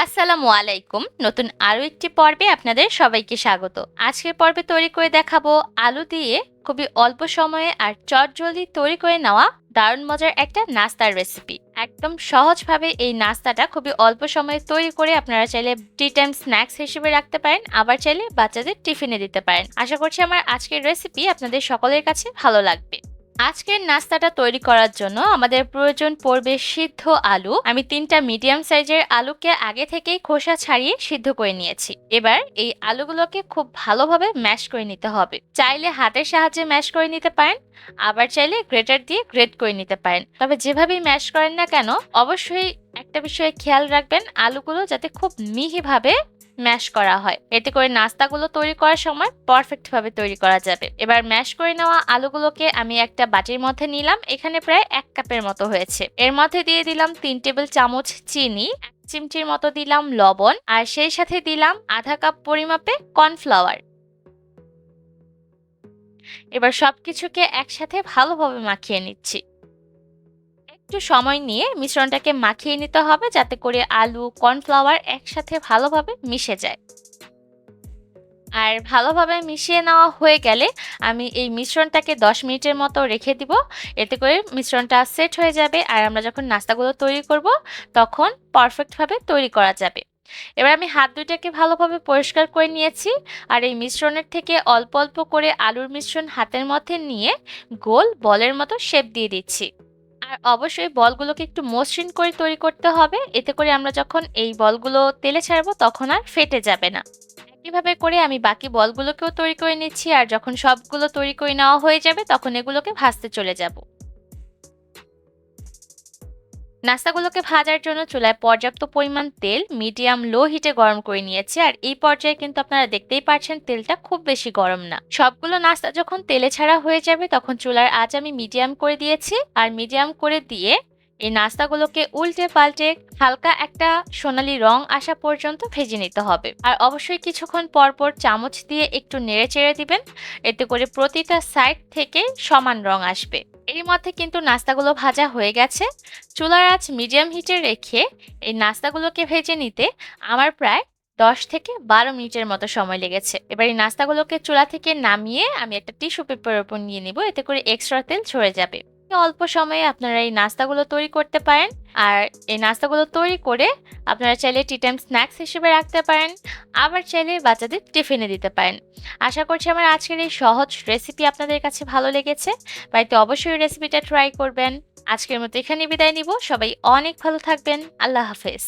আসসালামু আলাইকুম। নতুন আরো একটি পর্বে আপনাদের সবাইকে স্বাগত। আজকের পর্বে তৈরি করে দেখাবো আলু দিয়ে খুবই অল্প সময়ে আর চটজলদি তৈরি করে নেওয়া দারুণ মজার একটা নাস্তার রেসিপি। একদম সহজভাবে এই নাস্তাটা খুবই অল্প সময়ে তৈরি করে আপনারা চাইলে টি টাইম স্ন্যাক্স হিসেবে রাখতে পারেন, আবার চাইলে বাচ্চাদের টিফিনে দিতে পারেন। আশা করছি আমার আজকের রেসিপি আপনাদের সকলের কাছে ভালো লাগবে। আজকের নাস্তাটা তৈরি করার জন্য আমাদের প্রয়োজন পড়বে সিদ্ধ আলু। আমি 3টা মিডিয়াম সাইজের আলুকে আগে থেকেই খোসা ছাড়িয়ে সিদ্ধ করে নিয়েছি। এবার এই আলুগুলোকে খুব ভালোভাবে ম্যাশ করে নিতে হবে। চাইলে হাতের সাহায্যে ম্যাশ করে নিতে পারেন, আবার চাইলে গ্রেটার দিয়ে গ্রেট করে নিতে পারেন। তবে যেভাবেই ম্যাশ করেন না কেন, অবশ্যই একটা বিষয়ে খেয়াল রাখবেন, আলুগুলো যাতে খুব মিহিভাবে ম্যাশ করা হয়। এতে করে নাস্তাগুলো তৈরি করার সময় পারফেক্ট ভাবে তৈরি করা যাবে। এবার ম্যাশ করে নেওয়া আলুগুলোকে আমি একটা বাটির মধ্যে নিলাম। এখানে প্রায় 1 কাপের মতো হয়েছে। এর মধ্যে দিয়ে দিলাম 3 টেবিল চামচ চিনি, 1 চিমটির মতো দিলাম লবণ, আর সেই সাথে দিলাম আধা কাপ পরিমাপে কর্নফ্লাওয়ার। এবার সবকিছুকে একসাথে ভালোভাবে মাখিয়ে নিচ্ছি। একটু সময় নিয়ে মিশ্রণটাকে মাখিয়ে নিতে হবে, যাতে করে আলু কর্নফ্লাওয়ার একসাথে ভালোভাবে মিশে যায়। আর ভালোভাবে মিশিয়ে নেওয়া হয়ে গেলে আমি এই মিশ্রণটাকে 10 মিনিটের মতো রেখে দিব। এতে করে মিশ্রণটা সেট হয়ে যাবে, আর আমরা যখন নাস্তাগুলো তৈরি করব তখন পারফেক্টভাবে তৈরি করা যাবে। এবার আমি হাত দুইটাকে ভালোভাবে পরিষ্কার করে নিয়েছি, আর এই মিশ্রণের থেকে অল্প অল্প করে আলুর মিশ্রণ হাতের মধ্যে নিয়ে গোল বলের মতো শেপ দিয়ে দিচ্ছি। আর অবশ্যই বলগুলোকে একটু মসৃণ করে তৈরি করতে হবে, এতে করে আমরা যখন এই বলগুলো তেলে ছাড়বো তখন আর ফেটে যাবে না। একইভাবে করে আমি বাকি বলগুলোকেও তৈরি করে নিচ্ছি, আর যখন সবগুলো তৈরি করে নেওয়া হয়ে যাবে তখন এগুলোকে ভাজতে চলে যাব। নাস্তাগুলোকে ভাজার জন্য চুলায় পর্যাপ্ত পরিমাণ তেল মিডিয়াম লো হিটে গরম করে নিয়েছি, আর এই পর্যায়ে কিন্তু আপনারা দেখতেই পাচ্ছেন তেলটা খুব বেশি গরম না। সবগুলো নাস্তা যখন তেলে ছাড়া হয়ে যাবে তখন চুলার আঁচ আমি মিডিয়াম করে দিয়েছি, আর মিডিয়াম করে দিয়ে এই নাস্তাগুলোকে উল্টে পাল্টে হালকা একটা সোনালী রং আসা পর্যন্ত ভেজে নিতে হবে। আর অবশ্যই কিছুক্ষণ পর পর চামচ দিয়ে একটু নেড়ে চেড়ে দিবেন, এতে করে প্রতিটা সাইড থেকে সমান রং আসবে। এর মধ্যে কিন্তু নাস্তাগুলো ভাজা হয়ে গেছে। চুলার আঁচ মিডিয়াম হিটে রেখে এই নাস্তাগুলোকে ভেজে নিতে আমার প্রায় 10 থেকে 12 মিনিটের মতো সময় লেগেছে। এবার এই নাস্তাগুলোকে চুলা থেকে নামিয়ে আমি একটা টিস্যু পেপারের উপর নিয়ে নিব, এতে করে এক্সট্রা তেল ঝরে যাবে। অল্প সময়ে আপনারা এই নাস্তাগুলো তৈরি করতে পারেন, আর এই নাস্তাগুলো তৈরি করে আপনারা চাইলে টি টাইম স্ন্যাক্স হিসেবে রাখতে পারেন, আবার চাইলে বাচ্চাদের টিফিনে দিতে পারেন। আশা করছি আমার আজকের এই সহজ রেসিপি আপনাদের কাছে ভালো লেগেছে। বাড়িতে অবশ্যই রেসিপিটা ট্রাই করবেন। আজকের মতো এখানে বিদায় নিব। সবাই অনেক ভালো থাকবেন। আল্লাহ হাফেজ।